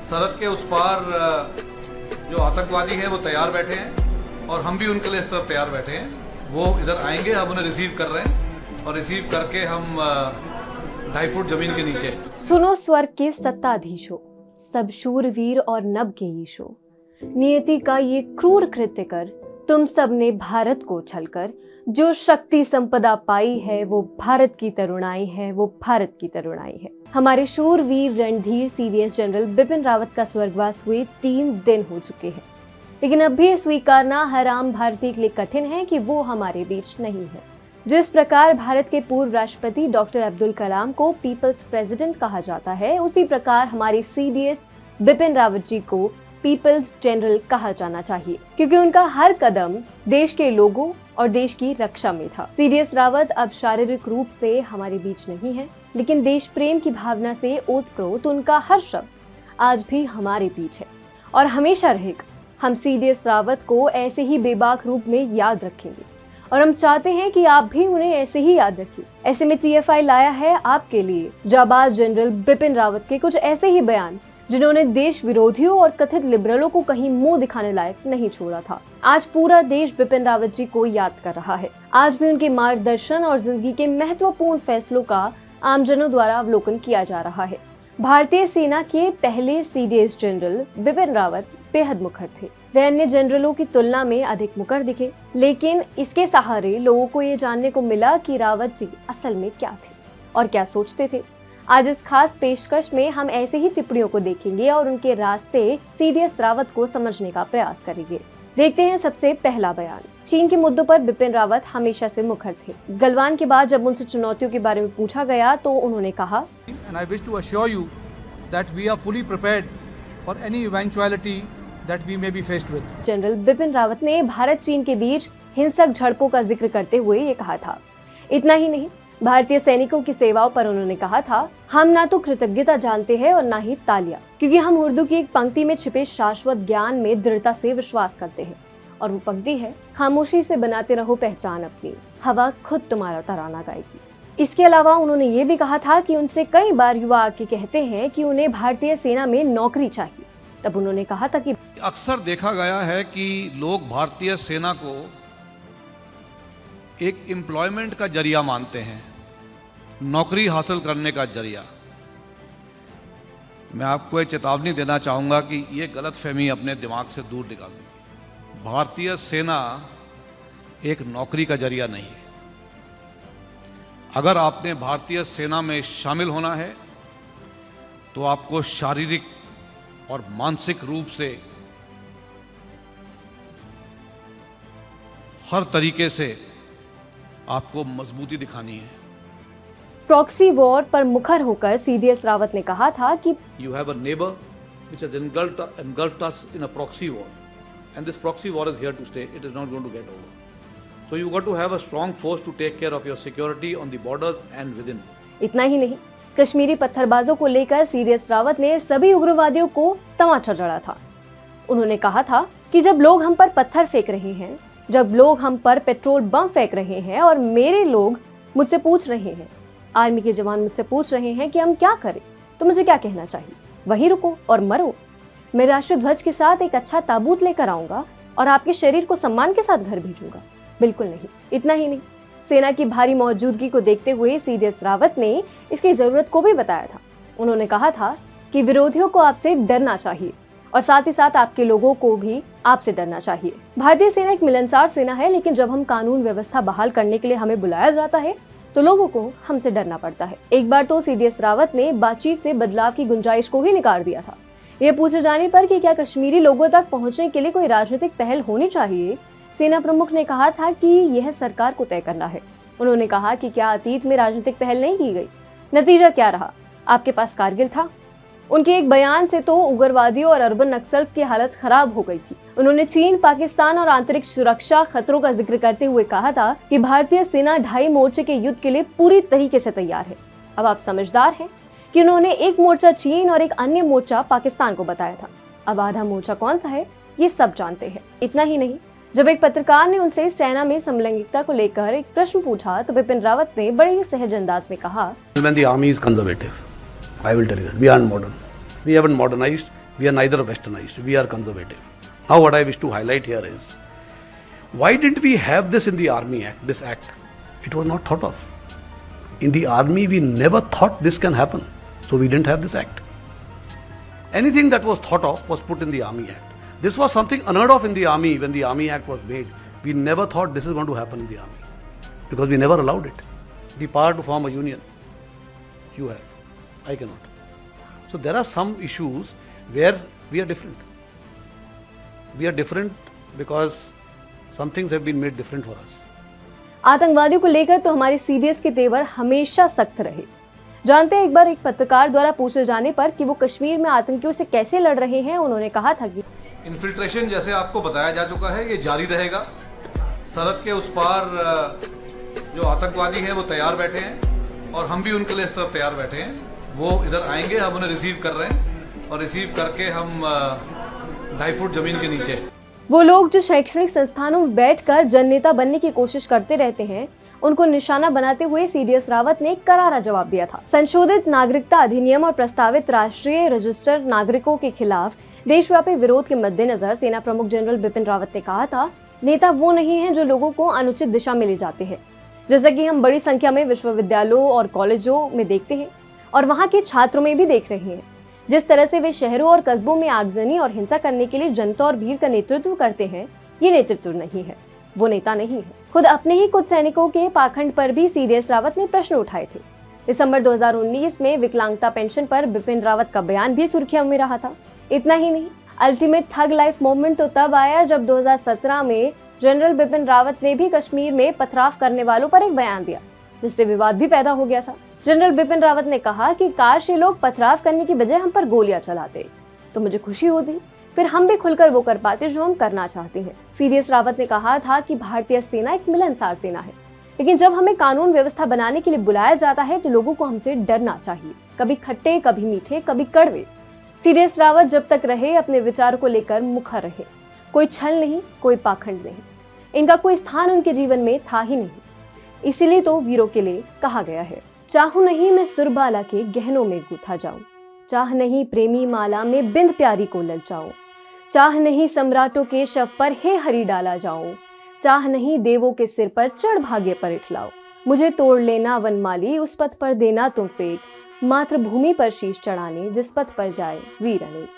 सरहद के उस पार जो आतंकवादी हैं वो तैयार बैठे हैं और हम भी उनके लिए इस तरफ तैयार बैठे हैं। वो इधर आएंगे, हम उन्हें रिसीव कर रहे हैं और रिसीव करके हम 2.5 फुट जमीन के नीचे। सुनो स्वर्ग के सत्ताधीशों, सब शूरवीर और नभ के ईशो, नियति का ये क्रूर कृत्य कर तुम सब ने भारत को छलकर जो शक्ति संपदा पाई है वो भारत की तरुणाई है, वो भारत की तरुणाई है। हमारे शूरवीर रणधीर सीडीएस जनरल बिपिन रावत का स्वर्गवास हुए 3 दिन हो चुके हैं, लेकिन अब भी स्वीकारना हर आम भारतीय के लिए कठिन है कि वो हमारे बीच नहीं है। जिस प्रकार भारत के पूर्व राष्ट्रपति डॉक्टर अब्दुल कलाम को पीपल्स प्रेसिडेंट कहा जाता है, उसी प्रकार हमारे सीडीएस बिपिन रावत जी को पीपल्स जनरल कहा जाना चाहिए, क्योंकि उनका हर कदम देश के लोगों और देश की रक्षा में था। सीडीएस रावत अब शारीरिक रूप से हमारे बीच नहीं है, लेकिन देश प्रेम की भावना से ओतप्रोत उनका हर शब्द आज भी हमारे बीच है और हमेशा रहेगा। हम सीडीएस रावत को ऐसे ही बेबाक रूप में याद रखेंगे और हम चाहते हैं कि आप भी उन्हें ऐसे ही याद रखिए। ऐसे में TFI लाया है आपके लिए जाबाज जनरल बिपिन रावत के कुछ ऐसे ही बयान जिन्होंने देश विरोधियों और कथित लिबरलों को कहीं मुंह दिखाने लायक नहीं छोड़ा था। आज पूरा देश बिपिन रावत जी को याद कर रहा है। आज भी उनके मार्गदर्शन और जिंदगी के महत्वपूर्ण फैसलों का आमजनों द्वारा अवलोकन किया जा रहा है। भारतीय सेना के पहले सीडीएस जनरल बिपिन रावत बेहद मुखर थे। वे अन्य जनरलों की तुलना में अधिक मुखर दिखे, लेकिन इसके सहारे लोगों को ये जानने को मिला कि रावत जी असल में क्या थे और क्या सोचते थे। आज इस खास पेशकश में हम ऐसे ही टिप्पणियों को देखेंगे और उनके रास्ते सीडीएस रावत को समझने का प्रयास करेंगे। देखते हैं सबसे पहला बयान। चीन के मुद्दों पर बिपिन रावत हमेशा से मुखर थे। गलवान के बाद जब उनसे चुनौतियों के बारे में पूछा गया तो उन्होंने कहा, And I wish to assure you that we are fully prepared for any eventuality that we may be faced with. General Bipin Rawat ने भारत चीन के बीच हिंसक झड़पों का जिक्र करते हुए ये कहा था। इतना ही नहीं, भारतीय सैनिकों की सेवाओं पर उन्होंने कहा था, हम ना तो कृतज्ञता जानते हैं और ना ही तालियां, क्योंकि हम उर्दू की एक पंक्ति में छिपे शाश्वत ज्ञान में दृढ़ता से विश्वास करते हैं और वो पंक्ति है, खामोशी से बनाते रहो पहचान अपनी, हवा खुद तुम्हारा तराना गाएगी। इसके अलावा उन्होंने ये भी कहा था कि उनसे कई बार युवा आके कहते हैं कि उन्हें भारतीय सेना में नौकरी चाहिए। तब उन्होंने कहा था कि अक्सर देखा गया है कि लोग भारतीय सेना को एक एम्प्लॉयमेंट का जरिया मानते हैं, नौकरी हासिल करने का जरिया। मैं आपको एक चेतावनी देना चाहूँगा कि ये गलतफहमी अपने दिमाग से दूर निकाल दें। भारतीय सेना एक नौकरी का जरिया नहीं है। अगर आपने भारतीय सेना में शामिल होना है तो आपको शारीरिक और मानसिक रूप से हर तरीके से आपको मजबूती दिखानी है। प्रॉक्सी वॉर पर मुखर होकर सीडीएस रावत ने कहा था कि You have a neighbor which has engulfed us in a proxy war, and this proxy war is here to stay. It is not going to get over. So you got to have a strong force to take care of your security on the borders and within. इतना ही नहीं, कश्मीरी पत्थरबाजों को लेकर CDS Rawat ने सभी उग्रवादियों को तमाचा जड़ा था। उन्होंने कहा था कि जब लोग हम पर पत्थर फेंक रहे हैं, जब लोग हम पर पेट्रोल बम फेंक रहे हैं और मेरे लोग मुझसे पूछ रहे हैं, आर्मी के जवान मुझसे पूछ रहे हैं कि हम क्या करें, तो मुझे क्या कहना चाहिए? वहीं रुको और मरो। मैं राष्ट्रीय ध्वज के साथ एक अच्छा ताबूत लेकर आऊंगा और आपके शरीर को सम्मान के साथ घर भेजूंगा? बिल्कुल नहीं। इतना ही नहीं, सेना की भारी मौजूदगी को देखते हुए सीडीएस रावत ने इसकी जरूरत को भी बताया था। उन्होंने कहा था कि विरोधियों को आपसे डरना चाहिए और साथ ही साथ आपके लोगों को भी आपसे डरना चाहिए। भारतीय सेना एक मिलनसार सेना है, लेकिन जब हम कानून व्यवस्था बहाल करने के लिए हमें बुलाया जाता है तो लोगों को हमसे डरना पड़ता है। एक बार तो सीडीएस रावत ने बातचीत से बदलाव की गुंजाइश को ही निकाल दिया था। ये पूछे जाने पर कि क्या कश्मीरी लोगों तक पहुंचने के लिए कोई राजनीतिक पहल होनी चाहिए, सेना प्रमुख ने कहा था कि यह सरकार को तय करना है। उन्होंने कहा कि क्या अतीत में राजनीतिक पहल नहीं की गई? नतीजा क्या रहा? आपके पास कारगिल था। उनके एक बयान से तो उग्रवादियों और अर्बन नक्सल्स की हालत खराब हो गई थी। उन्होंने चीन, पाकिस्तान और आंतरिक सुरक्षा खतरों का जिक्र करते हुए कहा था कि भारतीय सेना 2.5 मोर्चे के युद्ध के लिए पूरी तरीके से तैयार है। अब आप समझदार हैं कि उन्होंने एक मोर्चा चीन और एक अन्य मोर्चा पाकिस्तान को बताया था। अब आधा मोर्चा कौन सा है ये सब जानते हैं। इतना ही नहीं, जब एक पत्रकार ने उनसे सेना में समलैंगिकता को लेकर एक प्रश्न पूछा तो बिपिन रावत ने बड़े ही सहज अंदाज में कहा, When the army is conservative, I will tell you, we aren't modern. We haven't modernized. We are neither westernized, we are conservative. Now what I wish to highlight here is, why didn't we have this in the Army Act, this act? It was not thought of. In the army, we never thought this can happen. So we didn't have this act. Anything that was thought of was put in the Army Act. This was something unheard of in the army when the Army Act was made. We never thought this is going to happen in the army because we never allowed it. The power to form a union, you have. I cannot. So there are some issues where we are different. We are different because some things have been made different for us. आतंकवादियों को लेकर तो हमारी CDS के तेवर हमेशा सख्त रहे। जानते हैं, एक बार एक पत्रकार द्वारा पूछे जाने पर कि वो कश्मीर में आतंकियों से कैसे लड़ रहे हैं, उन्होंने कहा था कि इन्फिल्ट्रेशन जैसे आपको बताया जा चुका है, ये जारी रहेगा। सरहद के उस पार जो आतंकवादी हैं वो तैयार बैठे हैं और हम भी उनके लिए इस तरफ तैयार बैठे हैं। वो इधर आएंगे, हम उन्हें रिसीव कर रहे हैं और रिसीव करके हम 2.5 फुट जमीन के नीचे। वो लोग जो शैक्षणिक संस्थानों में बैठकर जननेता बनने की कोशिश करते रहते हैं, उनको निशाना बनाते हुए सीडीएस रावत ने करारा जवाब दिया था। संशोधित नागरिकता अधिनियम और प्रस्तावित राष्ट्रीय रजिस्टर नागरिकों के खिलाफ देशव्यापी विरोध के मद्देनजर सेना प्रमुख जनरल बिपिन रावत ने कहा था, नेता वो नहीं है जो लोगों को अनुचित दिशा में ले जाते हैं। जैसा कि हम बड़ी संख्या में विश्वविद्यालयों और कॉलेजों में देखते हैं और वहाँ के छात्रों में भी देख रहे हैं, जिस तरह से वे शहरों और कस्बों में आगजनी और हिंसा करने के लिए जनता और भीड़ का नेतृत्व करते हैं, ये नेतृत्व नहीं है, वो नेता नहीं है। खुद अपने ही कुछ सैनिकों के पाखंड पर भी सीडीएस रावत ने प्रश्न उठाए थे। दिसंबर 2019 में विकलांगता पेंशन पर बिपिन रावत का बयान भी सुर्खियों में रहा था। इतना ही नहीं, अल्टीमेट थग लाइफ मूवमेंट तो तब आया जब 2017 में जनरल बिपिन रावत ने भी कश्मीर में पथराव करने वालों पर एक बयान दिया, जिससे विवाद भी पैदा हो गया था। जनरल बिपिन रावत ने कहा कि काश ये लोग पथराव करने की बजाय हम पर गोलियां चलाते तो मुझे खुशी होती, फिर हम भी खुलकर वो कर पाते जो हम करना चाहते हैं। सीडीएस रावत ने कहा था कि भारतीय सेना एक मिलनसार सेना है, लेकिन जब हमें कानून व्यवस्था बनाने के लिए बुलाया जाता है तो लोगों को हमसे डरना चाहिए, कभी खट्टे, कभी मीठे, कभी कड़वे। सीडीएस रावत जब तक रहे अपने विचार को लेकर मुखर रहे, कोई छल नहीं, कोई पाखंड नहीं, इनका कोई स्थान उनके जीवन में था ही नहीं। इसीलिए तो वीरों के लिए कहा गया है, चाहूं नहीं मैं सुरबाला के गहनों में गूथा जाऊं, चाह नहीं प्रेमी माला में बिंद प्यारी को ललचाऊं, चाह नहीं सम्राटों के शव पर हे हरि डाला जाऊं, चाह नहीं देवों के सिर पर चढ़ भाग्य पर इठलाओ, मुझे तोड़ लेना वनमाली उस पथ पर देना तुम फेंक, मातृभूमि पर शीश चढ़ाने जिस पथ पर जाए वीर अनेक।